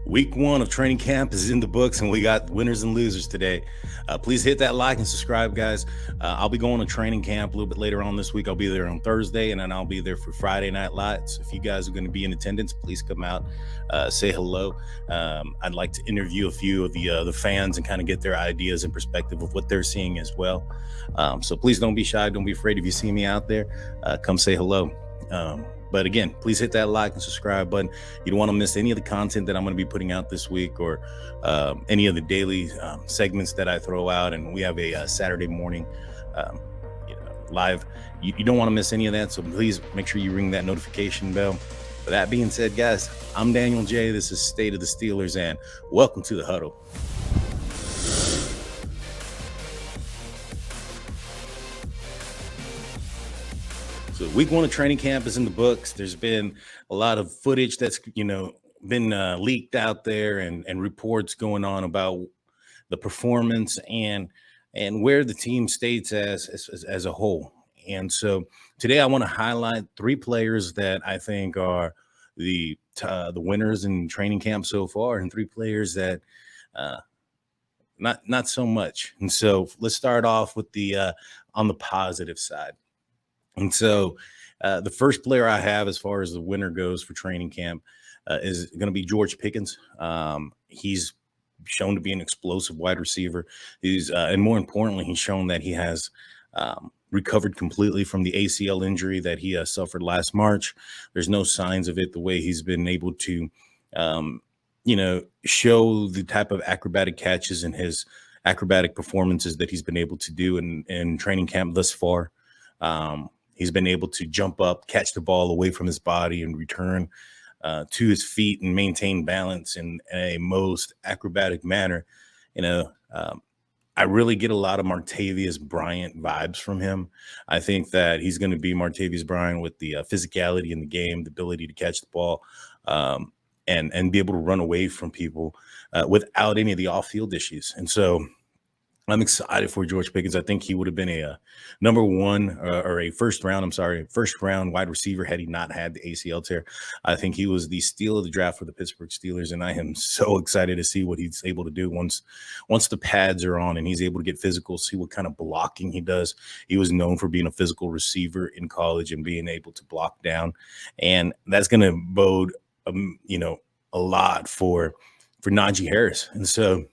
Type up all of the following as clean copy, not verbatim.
Week one of training camp is in the books, and we got winners and losers today. Please hit that like and subscribe, guys. I'll be going to training camp a little bit later on this week. I'll be there on Thursday, and then I'll be there for Friday Night Lights. If you guys are going to be in attendance, please come out, say hello. I'd like to interview a few of the fans and kind of get their ideas and perspective of what they're seeing as well. So please don't be shy. Don't be afraid if you see me out there. Come say hello. But again, please hit that like and subscribe button. You don't want to miss any of the content that I'm going to be putting out this week, or any of the daily segments that I throw out. And we have a Saturday morning live. You don't want to miss any of that. So please make sure you ring that notification bell. With that being said, guys, I'm Daniel J. This is State of the Steelers, and welcome to the Huddle. So week one of training camp is in the books. There's been a lot of footage that's been leaked out there, and reports going on about the performance and where the team states as a whole. And so today I want to highlight three players that I think are the winners in training camp so far, and three players that not so much. And so let's start off with the on the positive side. And so the first player I have as far as the winner goes for training camp is going to be George Pickens. He's shown to be an explosive wide receiver. And more importantly, he's shown that he has recovered completely from the ACL injury that he suffered last March. There's no signs of it, the way he's been able to, show the type of acrobatic catches and his acrobatic performances that he's been able to do in training camp thus far. He's been able to jump up, catch the ball away from his body, and return to his feet and maintain balance in a most acrobatic manner. I really get a lot of Martavius Bryant vibes from him. I think that he's going to be Martavius Bryant with the physicality in the game, the ability to catch the ball, and be able to run away from people without any of the off-field issues. And so I'm excited for George Pickens. I think he would have been a number one or a first round wide receiver had he not had the ACL tear. I think he was the steal of the draft for the Pittsburgh Steelers, and I am so excited to see what he's able to do once the pads are on and he's able to get physical, see what kind of blocking he does. He was known for being a physical receiver in college and being able to block down, and that's going to bode a lot for Najee Harris. And so,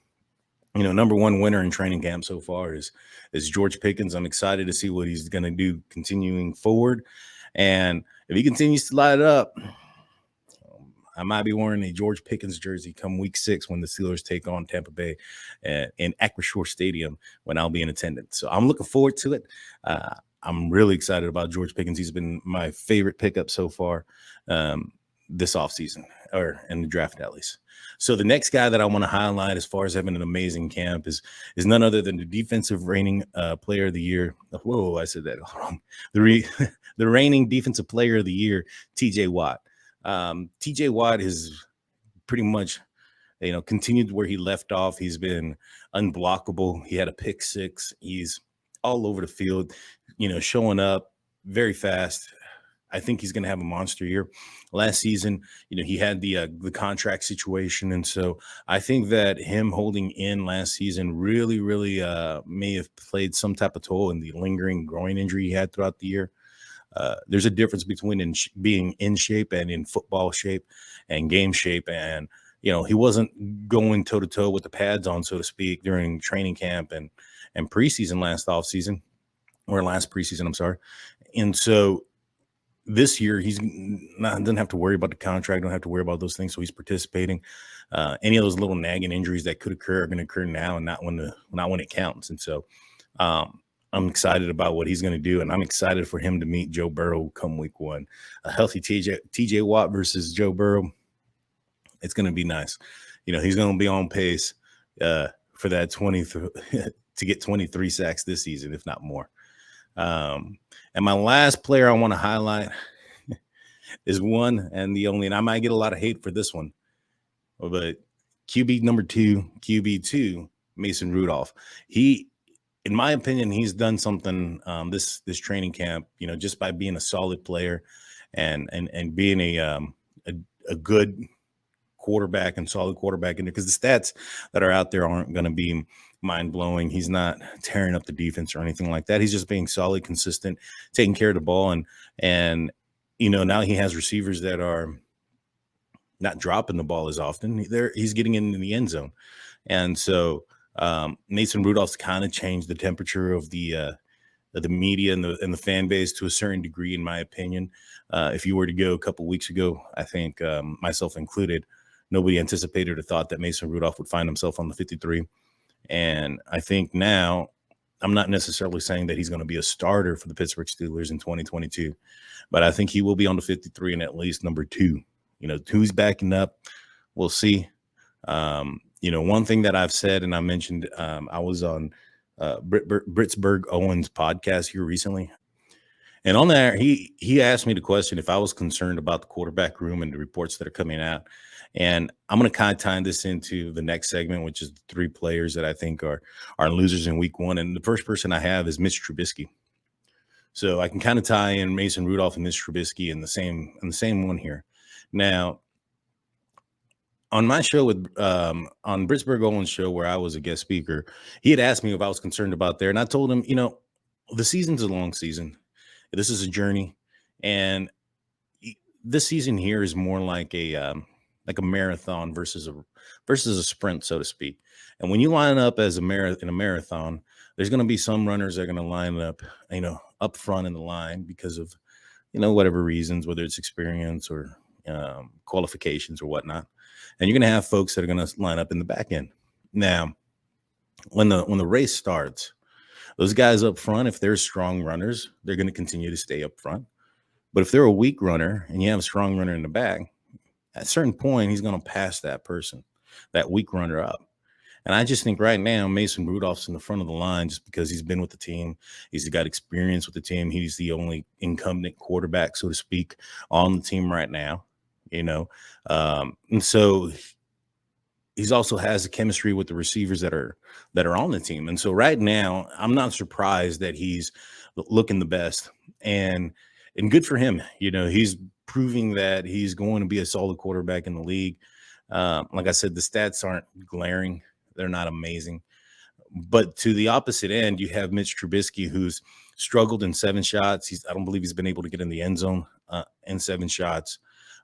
number one winner in training camp so far is George Pickens. I'm excited to see what he's going to do continuing forward. And if he continues to light it up, I might be wearing a George Pickens jersey come week 6 when the Steelers take on Tampa Bay in Acrisure Stadium, when I'll be in attendance. So I'm looking forward to it. I'm really excited about George Pickens. He's been my favorite pickup so far this offseason, or in the draft at least. So the next guy that I want to highlight as far as having an amazing camp is none other than the defensive reigning player of the year. Whoa, I said that wrong. The reigning defensive player of the year, TJ Watt. TJ Watt has pretty much, continued where he left off. He's been unblockable. He had a pick 6. He's all over the field, showing up very fast. I think he's going to have a monster year. Last season, he had the contract situation, and so I think that him holding in last season really, really may have played some type of toll in the lingering groin injury he had throughout the year. There's a difference between being in shape and in football shape and game shape, and he wasn't going toe to toe with the pads on, so to speak, during training camp and preseason last preseason. I'm sorry, and so. This year, doesn't have to worry about the contract, don't have to worry about those things. So he's participating. Any of those little nagging injuries that could occur are going to occur now, and not when it counts. And so I'm excited about what he's going to do, and I'm excited for him to meet Joe Burrow come week 1. A healthy TJ Watt versus Joe Burrow. It's going to be nice. He's going to be on pace for that 20 to get 23 sacks this season, if not more. And my last player I want to highlight is one and the only, and I might get a lot of hate for this one, but QB2, Mason Rudolph. He, in my opinion, he's done something this training camp, just by being a solid player and being a good quarterback and solid quarterback in there, because the stats that are out there aren't going to be mind blowing. He's not tearing up the defense or anything like that. He's just being solid, consistent, taking care of the ball, and now he has receivers that are not dropping the ball as often. He's getting into the end zone, and so Mason Rudolph's kind of changed the temperature of the media and the fan base to a certain degree, in my opinion. If you were to go a couple weeks ago, I think myself included, nobody anticipated or thought that Mason Rudolph would find himself on the 53. And I think now, I'm not necessarily saying that he's going to be a starter for the Pittsburgh Steelers in 2022, but I think he will be on the 53 and at least number 2. Who's backing up, we'll see. One thing that I've said, and I mentioned, I was on Britsburg Owens' podcast here recently, and on there he asked me the question if I was concerned about the quarterback room and the reports that are coming out. And I'm going to kind of tie this into the next segment, which is the 3 players that I think are losers in week 1. And the first person I have is Mitch Trubisky. So I can kind of tie in Mason Rudolph and Mitch Trubisky in the same one here. Now, on my show with on Britsburg Owens' show, where I was a guest speaker, he had asked me if I was concerned about there, and I told him, the season's a long season. This is a journey, and this season here is more like a marathon versus a sprint, so to speak. And when you line up as in a marathon, there's going to be some runners that are going to line up, up front in the line because of, whatever reasons, whether it's experience or qualifications or whatnot. And you're going to have folks that are going to line up in the back end. Now, when the race starts, those guys up front, if they're strong runners, they're going to continue to stay up front. But if they're a weak runner and you have a strong runner in the back, at a certain point, he's going to pass that person, that weak runner up. And I just think right now, Mason Rudolph's in the front of the line just because he's been with the team. He's got experience with the team. He's the only incumbent quarterback, so to speak, on the team right now, and so he's also has the chemistry with the receivers that are on the team. And so right now, I'm not surprised that he's looking the best, and good for him. He's proving that he's going to be a solid quarterback in the league. Like I said, the stats aren't glaring. They're not amazing. But to the opposite end, you have Mitch Trubisky, who's struggled in 7 shots. I don't believe he's been able to get in the end zone in 7 shots.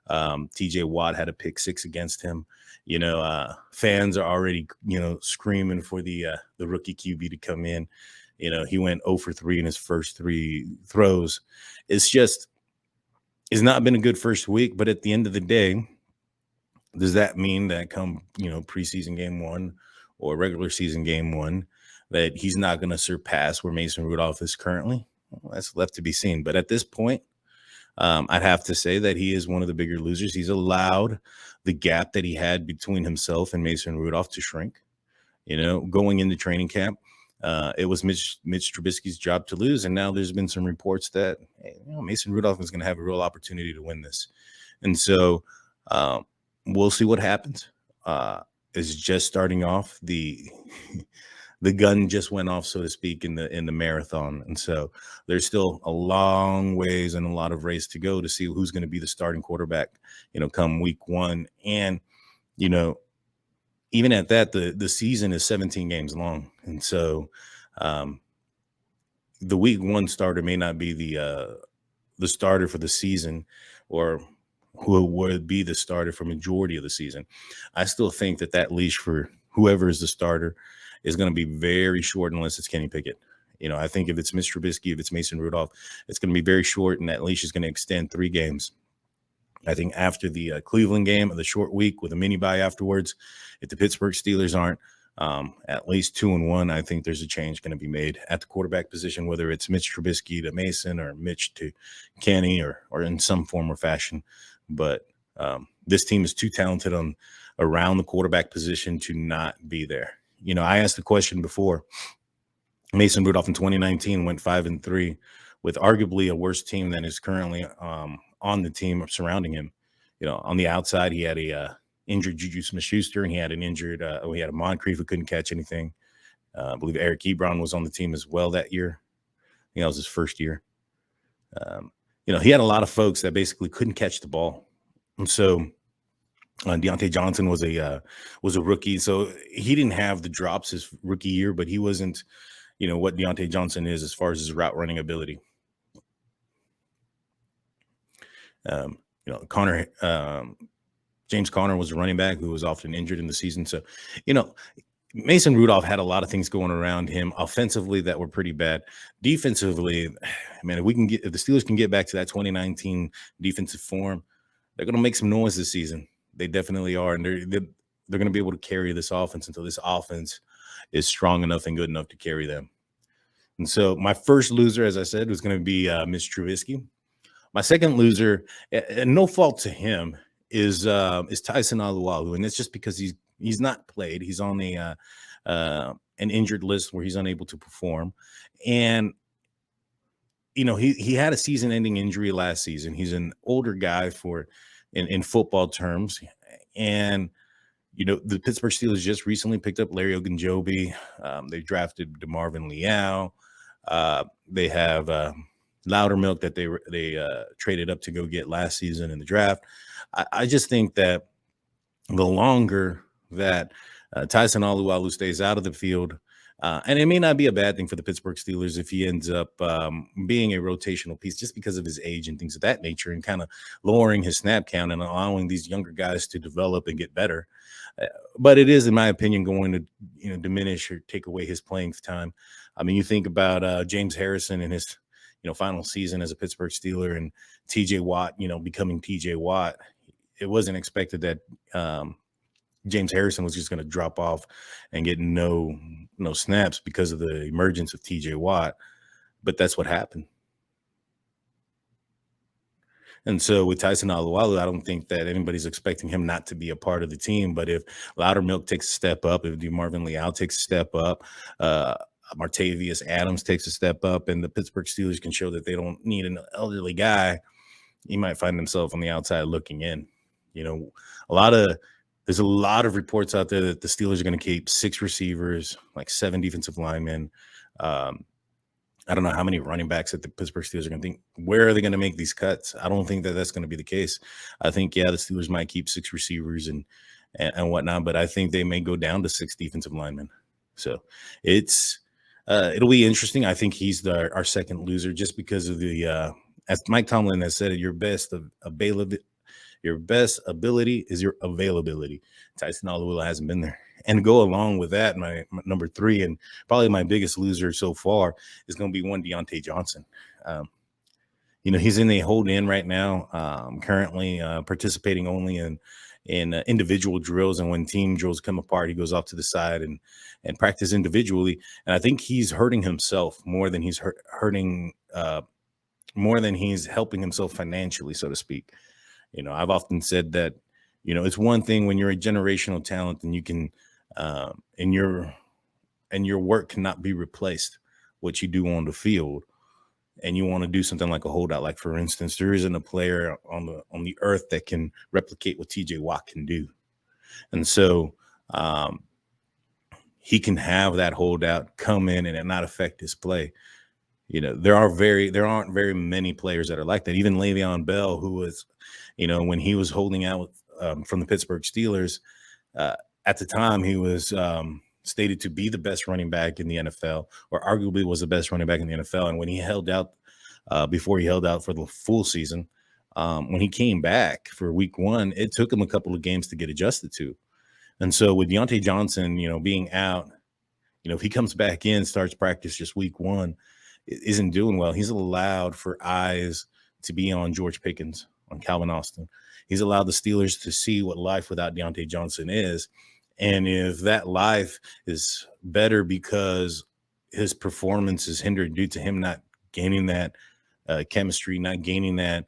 TJ Watt had a pick 6 against him. Fans are already, screaming for the rookie QB to come in. He went 0 for 3 in his first 3 throws. It's not been a good first week, but at the end of the day, does that mean that come, preseason game 1 or regular season game 1, that he's not going to surpass where Mason Rudolph is currently? Well, that's left to be seen. But at this point, I'd have to say that he is one of the bigger losers. He's allowed the gap that he had between himself and Mason Rudolph to shrink. Going into training camp, it was Mitch Trubisky's job to lose, and now there's been some reports that Mason Rudolph is going to have a real opportunity to win this. And so we'll see what happens. It's just starting off. The gun just went off, so to speak, in the marathon. And so there's still a long ways and a lot of race to go to see who's going to be the starting quarterback, come week 1. And, even at that, the season is 17 games long. And so the week 1 starter may not be the starter for the season, or who would be the starter for majority of the season. I still think that leash for whoever is the starter is going to be very short unless it's Kenny Pickett. I think if it's Mitch Trubisky, if it's Mason Rudolph, it's going to be very short, and that leash is going to extend 3 games. I think after the Cleveland game of the short week with a mini bye afterwards, if the Pittsburgh Steelers aren't at least 2-1, I think there's a change going to be made at the quarterback position, whether it's Mitch Trubisky to Mason or Mitch to Kenny or in some form or fashion. But this team is too talented around the quarterback position to not be there. I asked the question before. Mason Rudolph in 2019 went 5-3 with arguably a worse team than is currently on the team surrounding him. On the outside, he had a injured Juju Smith-Schuster, and he had an injured he had a Moncrief who couldn't catch anything. I believe Eric Ebron was on the team as well that year. I think that was his first year. He had a lot of folks that basically couldn't catch the ball. And so Deontay Johnson was a rookie, so he didn't have the drops his rookie year, but he wasn't, what Deontay Johnson is as far as his route running ability. Um, Connor James Conner was a running back who was often injured in the season. So, you know, Mason Rudolph had a lot of things going around him offensively that were pretty bad. Defensively, man, if the Steelers can get back to that 2019 defensive form, they're going to make some noise this season. They definitely are, and they're going to be able to carry this offense until this offense is strong enough and good enough to carry them. And so, my first loser, as I said, was going to be Mitch Trubisky. My second loser, and no fault to him, is Tyson Alualu, and it's just because he's not played. He's on an injured list where he's unable to perform, and he had a season-ending injury last season. He's an older guy in football terms, and the Pittsburgh Steelers just recently picked up Larry Ogunjobi. They drafted DeMarvin Leal. They have Loudermilk that they traded up to go get last season in the draft. I just think that the longer that Tyson Alualu stays out of the field, and it may not be a bad thing for the Pittsburgh Steelers if he ends up being a rotational piece just because of his age and things of that nature, and kind of lowering his snap count and allowing these younger guys to develop and get better. But it is, in my opinion, going to diminish or take away his playing time. I mean, you think about James Harrison in his final season as a Pittsburgh Steeler, and TJ Watt, becoming TJ Watt. It wasn't expected that James Harrison was just going to drop off and get no snaps because of the emergence of TJ Watt, but that's what happened. And so with Tyson Alualu, I don't think that anybody's expecting him not to be a part of the team. But if Loudermilk takes a step up, if DeMarvin Leal takes a step up, Martavius Adams takes a step up, and the Pittsburgh Steelers can show that they don't need an elderly guy, he might find himself on the outside looking in. There's a lot of reports out there that the Steelers are going to keep 6 receivers, like 7 defensive linemen. I don't know how many running backs that the Pittsburgh Steelers are going to think. Where are they going to make these cuts? I don't think that that's going to be the case. I think, the Steelers might keep 6 receivers and whatnot, but I think they may go down to 6 defensive linemen. So it'll be interesting. I think he's our second loser just because of as Mike Tomlin has said, your best ability is your availability. Tyson Alualu hasn't been there. And to go along with that, my number 3 and probably my biggest loser so far is going to be Deontay Johnson. He's in a hold in right now, currently participating only in individual drills. And when team drills come apart, he goes off to the side and practice individually. And I think he's hurting himself more than he's more than he's helping himself financially, so to speak. I've often said that, it's one thing when you're a generational talent and you can, and your work cannot be replaced, what you do on the field, and you want to do something like a holdout. Like, for instance, there isn't a player on the earth that can replicate what TJ Watt can do. And so he can have that holdout come in and it not affect his play. There aren't very many players that are like that. Even Le'Veon Bell, who was, when he was holding out from the Pittsburgh Steelers, at the time he was stated to be the best running back in the NFL, or arguably was the best running back in the NFL. And when he held out, before he held out for the full season, when he came back for week 1, it took him a couple of games to get adjusted to. And so with Diontae Johnson, being out, if he comes back in, starts practice just week 1, isn't doing well, he's allowed for eyes to be on George Pickens, on Calvin Austin. He's allowed the Steelers to see what life without Diontae Johnson is. And if that life is better because his performance is hindered due to him not gaining that chemistry, not gaining that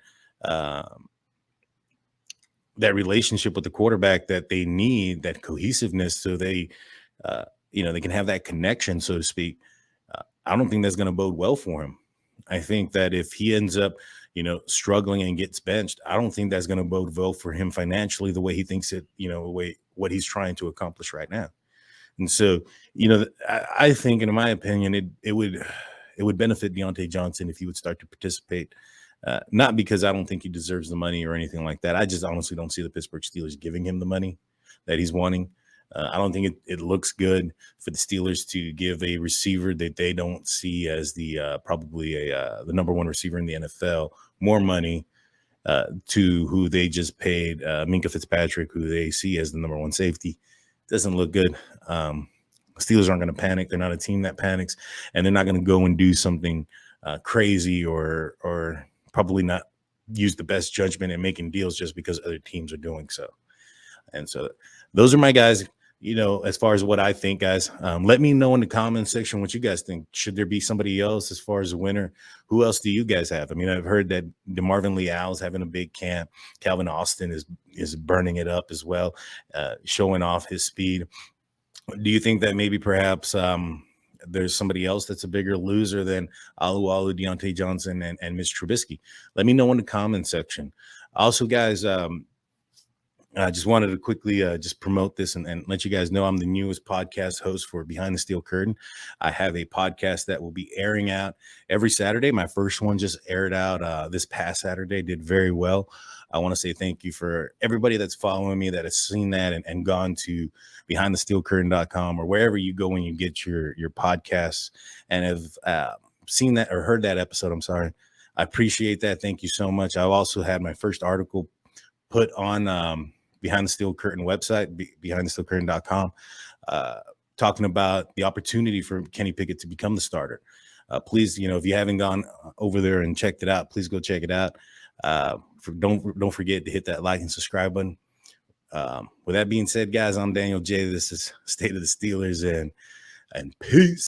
relationship with the quarterback that they need, that cohesiveness, so they can have that connection, so to speak, I don't think that's going to bode well for him. I think that if he ends up, struggling and gets benched, I don't think that's going to bode well for him financially, the way he thinks it, what he's trying to accomplish right now. And so, I think, in my opinion, it would benefit Deontay Johnson if he would start to participate Not because I don't think he deserves the money or anything like that. I just honestly don't see the Pittsburgh Steelers giving him the money that he's wanting. I don't think it looks good for the Steelers to give a receiver that they don't see as the probably the number one receiver in the NFL more money to who they just paid Minka Fitzpatrick, who they see as the number one safety. Doesn't look good. Steelers aren't going to panic. They're not a team that panics, and they're not going to go and do something crazy or probably not use the best judgment in making deals just because other teams are doing so. And so those are my guys, as far as what I think, guys. Let me know in the comment section what you guys think. Should there be somebody else as far as a winner? Who else do you guys have? I mean, I've heard that DeMarvin Leal is having a big camp. Calvin Austin is burning it up as well, showing off his speed. Do you think that maybe perhaps there's somebody else that's a bigger loser than Alualu, Diontae Johnson, and Mitch Trubisky? Let me know in the comment section. Also, guys, I just wanted to quickly just promote this and let you guys know I'm the newest podcast host for Behind the Steel Curtain. I have a podcast that will be airing out every Saturday. My first one just aired out this past Saturday, did very well. I want to say thank you for everybody that's following me, that has seen that and gone to behindthesteelcurtain.com or wherever you go when you get your podcasts and have seen that or heard that episode. I'm sorry. I appreciate that. Thank you so much. I've also had my first article put on Behind the Steel Curtain website, behindthesteelcurtain.com, talking about the opportunity for Kenny Pickett to become the starter. Please, if you haven't gone over there and checked it out, please go check it out. Don't forget to hit that like and subscribe button. With that being said, guys, I'm Daniel J. This is State of the Steelers, and peace.